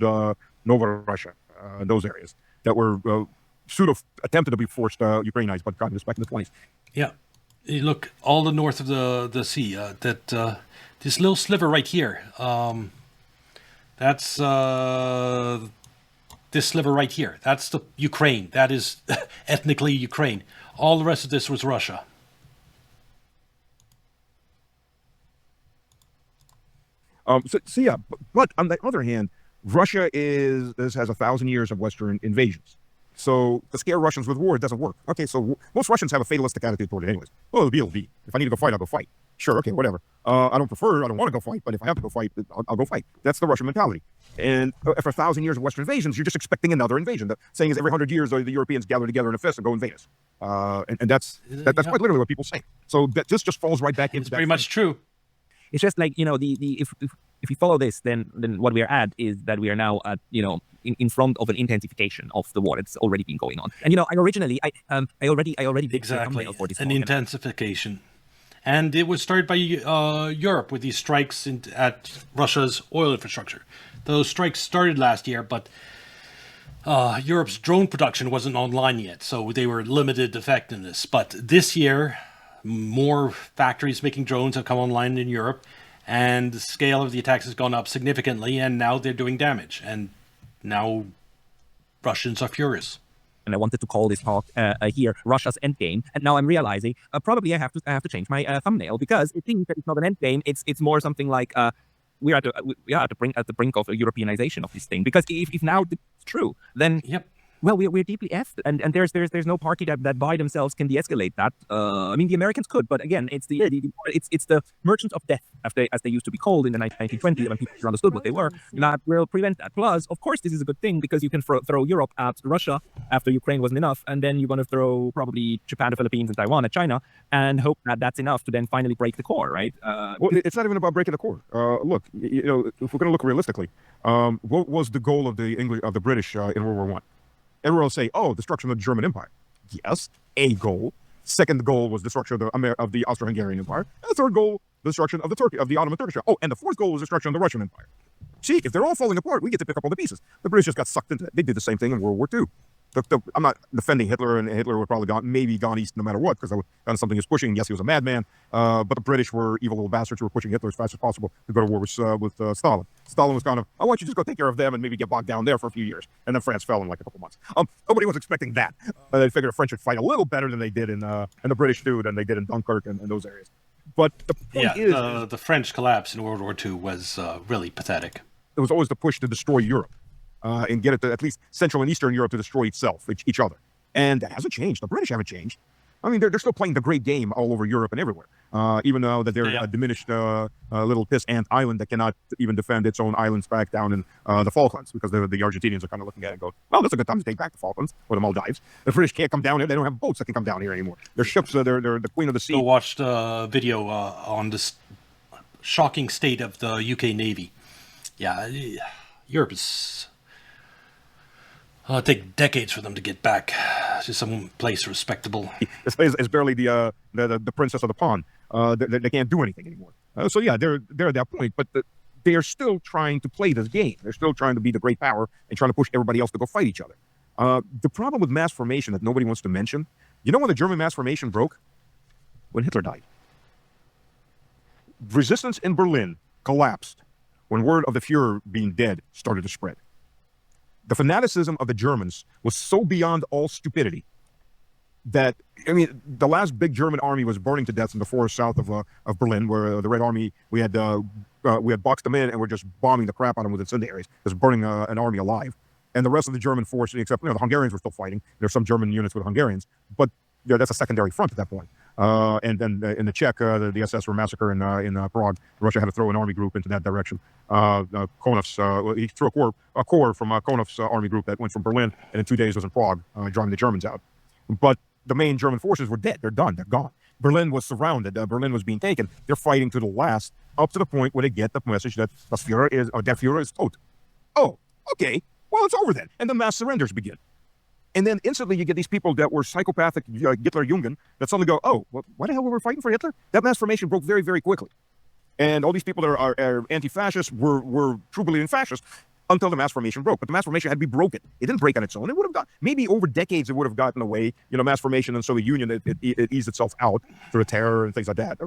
Novorossiya, those areas that were attempted to be forced Ukrainized by the communists back in the 20s. Yeah. You look all the north of the sea, this little sliver right here, that's this sliver right here. That's the Ukraine. That is ethnically Ukraine. All the rest of this was Russia. But on the other hand, Russia has 1,000 years of Western invasions. So to scare Russians with war, it doesn't work. Okay, so most Russians have a fatalistic attitude toward it anyways. Well, it'll be. If I need to go fight, I'll go fight. Sure, okay, whatever. I don't want to go fight, but if I have to go fight, I'll go fight. That's the Russian mentality. And after 1,000 years of Western invasions, you're just expecting another invasion. The saying is every 100 years, the Europeans gather together in a fist and go invade us. And that's quite literally what people say. So that just falls right back into It's that. pretty much true. It's just like, if we follow this, then what we are at is that we are now at, in front of an intensification of the war. It's already been going on. And, I already did Exactly, for this an talk. intensification. And it was started by Europe with these strikes at Russia's oil infrastructure. Those strikes started last year, but Europe's drone production wasn't online yet, so they were limited effectiveness. But this year, more factories making drones have come online in Europe, and the scale of the attacks has gone up significantly, and now they're doing damage. And now Russians are furious. And I wanted to call this talk here Russia's Endgame. And now I'm realizing probably I have to change my thumbnail, because it seems that it's not an endgame. It's more something like we are at the brink of a Europeanization of this thing. Because if now it's true, then Yep. well, we're deeply effed, and there's no party that by themselves can de-escalate that. I mean, the Americans could, but again, it's the merchants of death, as they used to be called in the 1920s, when people understood what they were, that will prevent that. Plus, of course, this is a good thing, because you can throw Europe at Russia after Ukraine wasn't enough, and then you're going to throw probably Japan, the Philippines, and Taiwan at China, and hope that that's enough to then finally break the core, right? Well, it's not even about breaking the core. Look, if we're going to look realistically, what was the goal of the British in World War I? Everyone will say, "Oh, destruction of the German Empire." Yes, a goal. Second goal was destruction of the Austro-Hungarian Empire. And the third goal, destruction of the Ottoman Turkish Empire. Oh, and the fourth goal was destruction of the Russian Empire. See, if they're all falling apart, we get to pick up all the pieces. The British just got sucked into it. They did the same thing in World War II. I'm not defending Hitler, and Hitler would probably maybe gone east no matter what, because done something he was pushing. Yes, he was a madman, but the British were evil little bastards who were pushing Hitler as fast as possible to go to war with Stalin. Stalin was kind of, I want you to just go take care of them and maybe get bogged down there for a few years. And then France fell in like a couple months. Nobody was expecting that. They figured the French would fight a little better than they did and the British too, than they did in Dunkirk and those areas. But the point is, the French collapse in World War II was really pathetic. it was always the push to destroy Europe. And get it to at least Central and Eastern Europe to destroy itself, each other. And that hasn't changed. The British haven't changed. I mean, they're still playing the great game all over Europe and everywhere. Even though that they're a diminished little piss ant island that cannot even defend its own islands back down in the Falklands, because the Argentinians are kind of looking at it and go, well, that's a good time to take back the Falklands or the Maldives. The British can't come down here. They don't have boats that can come down here anymore. Their ships, they're the queen of the sea. Go watch the video on this shocking state of the UK Navy. Yeah, Europe is It'll take decades for them to get back to some place respectable. It's barely the princess of the pawn. They can't do anything anymore. So yeah, they're at that point, but they are still trying to play this game. They're still trying to be the great power and trying to push everybody else to go fight each other. The problem with mass formation that nobody wants to mention, you know when the German mass formation broke? When Hitler died. Resistance in Berlin collapsed when word of the Fuhrer being dead started to spread. The fanaticism of the Germans was so beyond all stupidity that, I mean, the last big German army was burning to death in the forest south of Berlin, where the Red Army, we had boxed them in and we're just bombing the crap out of them with incendiaries, just burning an army alive. And the rest of the German force, except the Hungarians were still fighting. There's some German units with Hungarians, but that's a secondary front at that point. And then in the Czech, the SS were massacred in Prague. Russia had to throw an army group into that direction. Konev's, he threw a corps from Konev's army group that went from Berlin, and in 2 days was in Prague, driving the Germans out. But the main German forces were dead. They're done. They're gone. Berlin was surrounded. Berlin was being taken. They're fighting to the last, up to the point where they get the message that der Führer is tot. Oh, okay. Well, it's over then. And the mass surrenders begin. And then instantly you get these people that were psychopathic Hitler-Jungen that suddenly go, oh, well, why the hell were we fighting for Hitler? That mass formation broke very, very quickly. And all these people that are anti-fascists were true-believing fascists until the mass formation broke. But the mass formation had to be broken. It didn't break on its own. It would have got, maybe over decades, it would have gotten away. Mass formation in the Soviet Union, it eased itself out through the terror and things like that.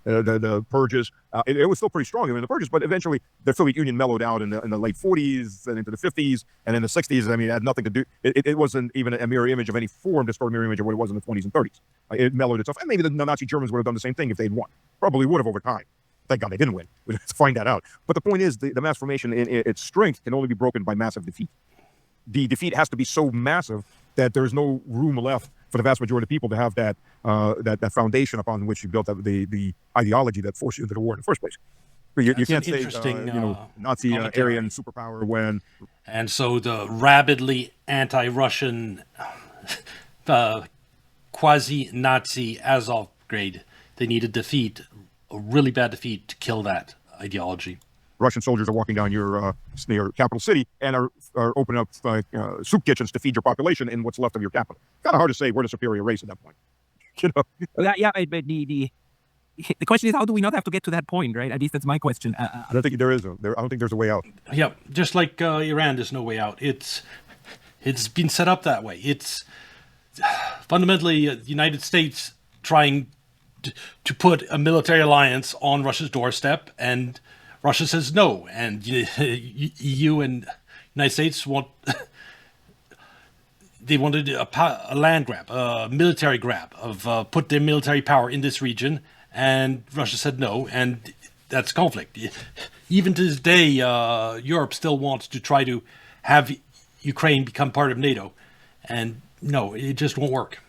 The purges, it was still pretty strong in the purges, but eventually the Soviet Union mellowed out in the late 40s and into the 50s. And in the 60s, I mean, it had nothing to do, it wasn't even a mirror image of any form, distorted mirror image of what it was in the 20s and 30s. It mellowed itself. And maybe the Nazi Germans would have done the same thing if they'd won. Probably would have over time. Thank God they didn't win. We'd have to find that out. But the point is, the mass formation, its strength can only be broken by massive defeat. The defeat has to be so massive that there's no room left for the vast majority of people to have that foundation upon which you built the ideology that forced you into the war in the first place. You can't say, Nazi Aryan superpower when... And so the rabidly anti-Russian quasi-Nazi Azov grade, they need a really bad defeat to kill that ideology. Russian soldiers are walking down your capital city and are opening up soup kitchens to feed your population in what's left of your capital. Kind of hard to say we're the superior race at that point. But the question is, how do we not have to get to that point, right? At least that's my question. I don't think there is. I don't think there's a way out. Yeah, just like Iran, there's no way out. It's been set up that way. It's fundamentally the United States trying to put a military alliance on Russia's doorstep, and Russia says no. And EU and United States they wanted a land grab, a military grab of put their military power in this region, and Russia said no, and that's conflict. Even to this day, Europe still wants to try to have Ukraine become part of NATO, and no, it just won't work.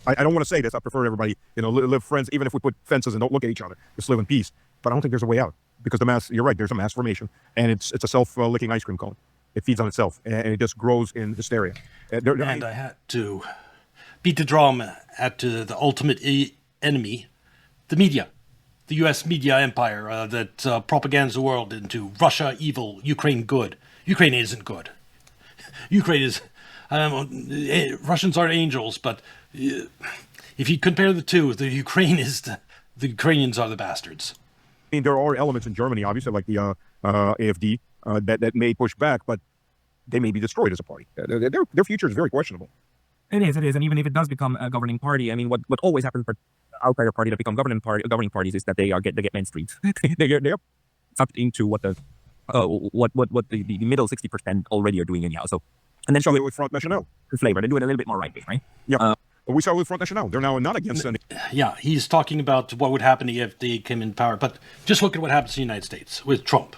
I don't want to say this. I prefer everybody, live friends, even if we put fences and don't look at each other, just live in peace. But I don't think there's a way out because you're right, there's a mass formation, and it's a self-licking ice cream cone. It feeds on itself, and it just grows in hysteria. And I had to beat the drum at the ultimate enemy, the media, the U.S. media empire that propagandas the world into Russia evil, Ukraine good. Ukraine isn't good. Ukraine is... Russians aren't angels, but if you compare the two, the Ukrainians are the bastards. I mean, there are elements in Germany, obviously, like the AfD, that may push back, but they may be destroyed as a party. Their future is very questionable. It is, and even if it does become a governing party, I mean, what always happens for outsider party that become governing parties is that they get mainstreamed. they get sucked into what the middle 60% already are doing anyhow. So, and then so they with Front National flavor, they do it a little bit more right way, right? Yeah. We saw with Front National. They're now not against any. Yeah, he's talking about what would happen if they came in power. But just look at what happens in the United States with Trump.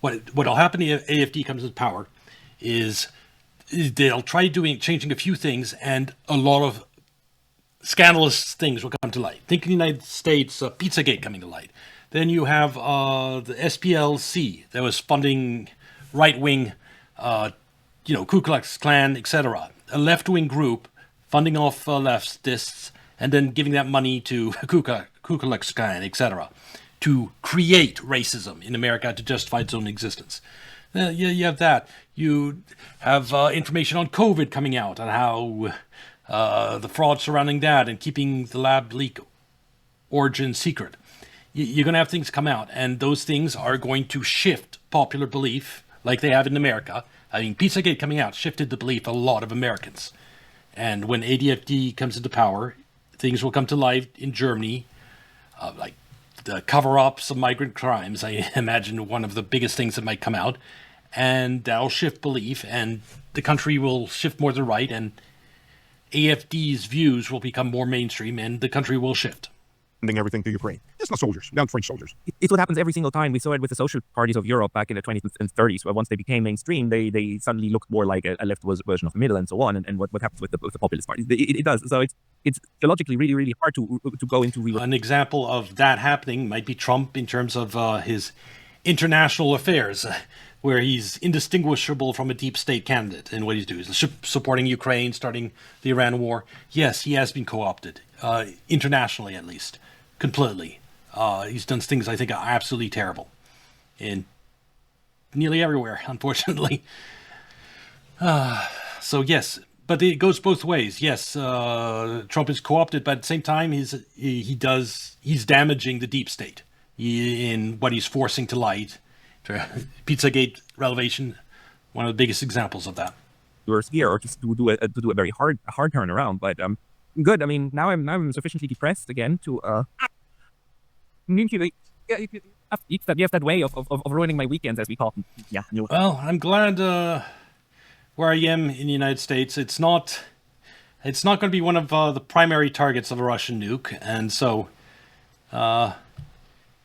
What'll happen if AfD comes in power is they'll try changing a few things, and a lot of scandalous things will come to light. Think in the United States, Pizzagate coming to light. Then you have the SPLC that was funding right-wing, Ku Klux Klan, etc. A left-wing group funding off leftists, and then giving that money to Ku Klux Klan, etc., to create racism in America to justify its own existence. You have that. You have information on COVID coming out and how the fraud surrounding that and keeping the lab leak origin secret. You're going to have things come out, and those things are going to shift popular belief like they have in America. I mean, Pizzagate coming out shifted the belief of a lot of Americans. And when ADFD comes into power, things will come to light in Germany, like the cover-ups of migrant crimes. I imagine one of the biggest things that might come out. And that'll shift belief, and the country will shift more to the right, and AFD's views will become more mainstream, and the country will shift. Sending everything to Ukraine. It's not soldiers, not French soldiers. It's what happens every single time. We saw it with the social parties of Europe back in the 20s and 30s, where once they became mainstream, they suddenly looked more like a left version of the middle and so on. And what happens with the populist parties? It does. So it's theologically really, really hard to go into real. An example of that happening might be Trump in terms of his international affairs, where he's indistinguishable from a deep state candidate in what he's doing. He's supporting Ukraine, starting the Iran war. Yes, he has been co-opted, internationally at least, completely. He's done things I think are absolutely terrible in nearly everywhere, unfortunately. So yes, but it goes both ways. Yes, Trump is co-opted, but at the same time, he's damaging the deep state in what he's forcing to light. Pizzagate revelation, one of the biggest examples of that. Worse here, or just to do a very hard turnaround. But good. I mean, now I'm sufficiently depressed again to you have that way of ruining my weekends, as we call them. Yeah. Well, I'm glad where I am in the United States, it's not going to be one of the primary targets of a Russian nuke, and so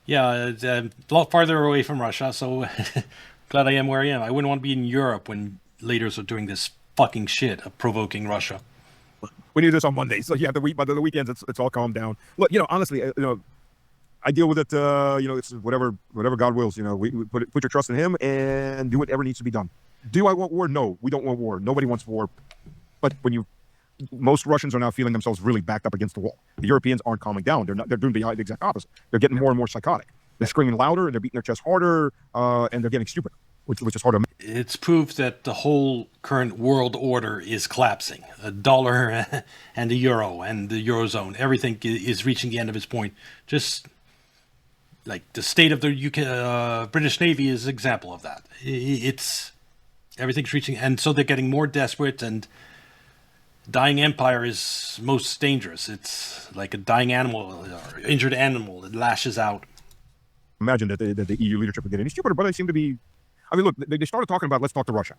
yeah, it's a lot farther away from Russia, so glad I am where I am. I wouldn't want to be in Europe when leaders are doing this fucking shit of provoking Russia. We do this on Mondays, so yeah, by the weekends, it's all calmed down. Look, honestly, I deal with it. It's whatever God wills. We put your trust in Him and do whatever needs to be done. Do I want war? No, we don't want war. Nobody wants war. But most Russians are now feeling themselves really backed up against the wall. The Europeans aren't calming down. They're doing the exact opposite. They're getting more and more psychotic. They're screaming louder and they're beating their chest harder, and they're getting stupider, which is harder. It's proof that the whole current world order is collapsing. The dollar and the euro and the eurozone, everything is reaching the end of its point. Just like the state of the UK, British Navy is an example of that. Everything's reaching, and so they're getting more desperate, and dying empire is most dangerous. It's like a dying animal or injured animal that lashes out. Imagine that the EU leadership would get any stupider, but they seem to be. I mean, look, they started talking about let's talk to Russia.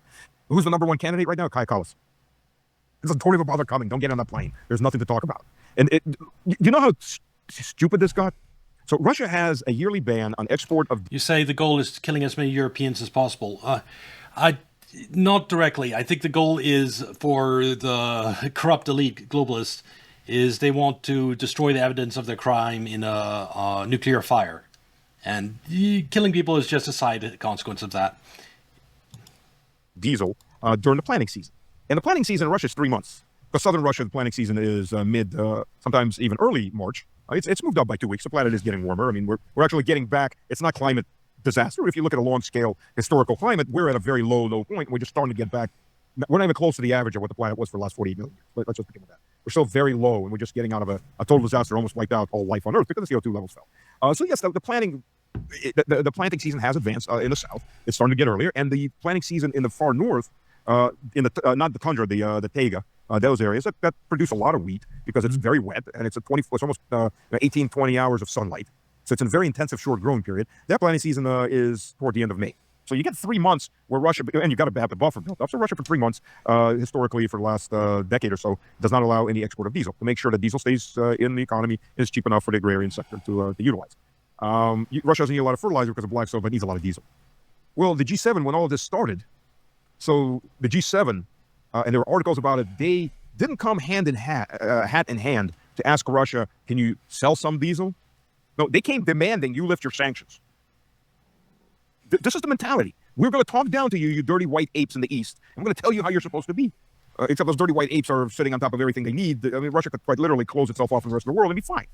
Who's the number one candidate right now? Kai Kallas. It doesn't totally bother coming. Don't get on that plane. There's nothing to talk about. And you know how stupid this got? So Russia has a yearly ban on export of. You say the goal is killing as many Europeans as possible. Not directly. I think the goal is for the corrupt elite globalists is they want to destroy the evidence of their crime in a nuclear fire. And killing people is just a side consequence of that. Diesel during the planting season. And the planting season in Russia is 3 months. Because southern Russia, the planting season is mid, sometimes even early March. It's moved up by 2 weeks. The planet is getting warmer. I mean, we're actually getting back. It's not climate disaster. If you look at a long-scale historical climate, we're at a very low point. We're just starting to get back. We're not even close to the average of what the planet was for the last 48 million years. Let's just begin with that. We're still very low, and we're just getting out of a total disaster, almost wiped out all life on Earth because the CO2 levels fell. So yes, the planting season has advanced in the south. It's starting to get earlier, and the planting season in the far north, in the not the tundra, the taiga, those areas that produce a lot of wheat because it's very wet and it's it's almost 18, 20 hours of sunlight. So it's a very intensive short growing period. That planting season is toward the end of May. So you get 3 months where Russia, and you got to have the buffer built up. So Russia for 3 months, historically for the last decade or so, does not allow any export of diesel to make sure that diesel stays in the economy, is cheap enough for the agrarian sector to utilize. Russia doesn't need a lot of fertilizer because of black soil, but needs a lot of diesel. Well, the G7, when all of this started, so the G7, and there were articles about it, they didn't come hat in hand to ask Russia, can you sell some diesel? No, they came demanding you lift your sanctions. This is the mentality. We're going to talk down to you, you dirty white apes in the East. I'm going to tell you how you're supposed to be. Except those dirty white apes are sitting on top of everything they need. I mean, Russia could quite literally close itself off from the rest of the world and be fine.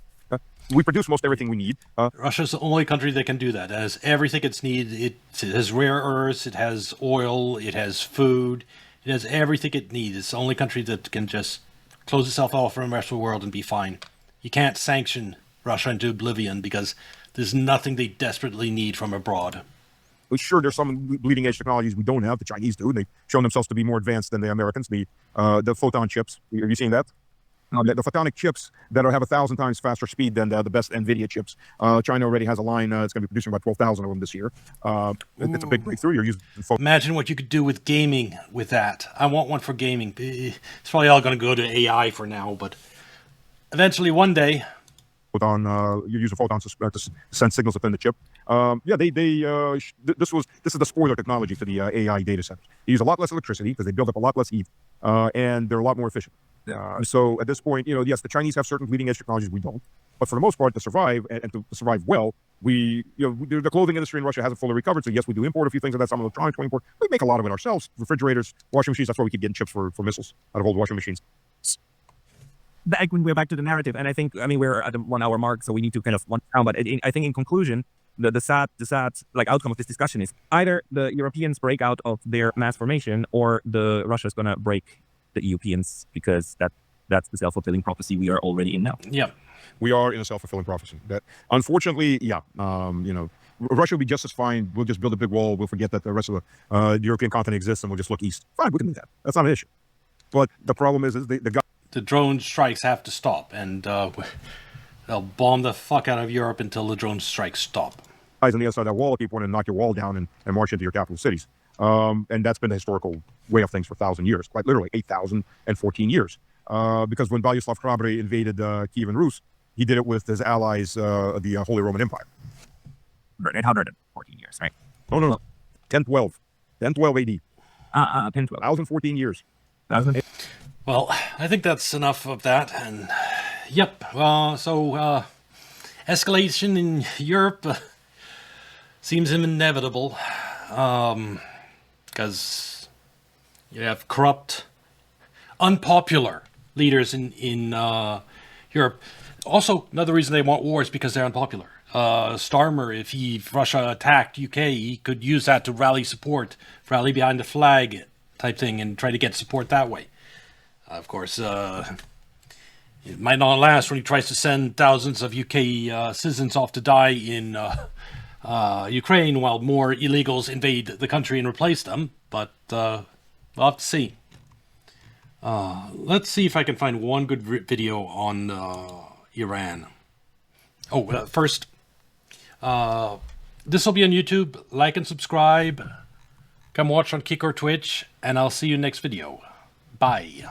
We produce most everything we need. Russia's the only country that can do that. It has everything it's needed. It has rare earths, it has oil, it has food, it has everything it needs. It's the only country that can just close itself off from the rest of the world and be fine. You can't sanction Russia into oblivion because there's nothing they desperately need from abroad. Sure, there's some bleeding edge technologies we don't have. The Chinese do. They've shown themselves to be more advanced than the Americans. The photon chips. Have you seen that? The photonic chips that have 1,000 times faster speed than the best NVIDIA chips. China already has a line. It's going to be producing about 12,000 of them this year. It's a big breakthrough. You're using Imagine what you could do with gaming with that. I want one for gaming. It's probably all going to go to AI for now, but eventually one day. photon. You're using photons to send signals within the chip. This is the spoiler technology for the AI data centers. They use a lot less electricity because they build up a lot less heat, and they're a lot more efficient. So at this point, yes, the Chinese have certain bleeding edge technologies we don't, but for the most part, to survive and to survive well, the clothing industry in Russia hasn't fully recovered. So yes, we do import a few things of that. Some electronics we import. We make a lot of it ourselves. Refrigerators, washing machines. That's why we keep getting chips for missiles out of old washing machines. When we're back to the narrative, and I think we're at the 1 hour mark, so we need to kind of one down. But I think in conclusion, the sad outcome of this discussion is either the Europeans break out of their mass formation, or Russia's gonna break the Europeans, because that's the self-fulfilling prophecy we are already in now. Yeah, we are in a self-fulfilling prophecy. That unfortunately, Russia will be just as fine. We'll just build a big wall. We'll forget that the rest of the European continent exists, and we'll just look east. Fine, we can do that. That's not an issue. But the problem is the drone strikes have to stop, and they'll bomb the fuck out of Europe until the drone strikes stop. Guys on the other side of that wall keep wanting to knock your wall down and march into your capital cities. And that's been the historical way of things for 1,000 years, quite literally 8,014 years. Because when Boleslav Hrabry invaded Kiev and Rus, he did it with his allies, the Holy Roman Empire. 814 years, right? No. 1012 AD. 1012. 1,014 years. Well, I think that's enough of that. And yep. So escalation in Europe seems inevitable, because you have corrupt, unpopular leaders in Europe. Also, another reason they want war is because they're unpopular. Starmer, if Russia attacked UK, he could use that to rally behind the flag type thing, and try to get support that way. Of course, it might not last when he tries to send thousands of UK citizens off to die in Ukraine while more illegals invade the country and replace them. But we'll have to see. Let's see if I can find one good video on Iran. First, this will be on YouTube. Like and subscribe. Come watch on Kick or Twitch, and I'll see you next video. Bye.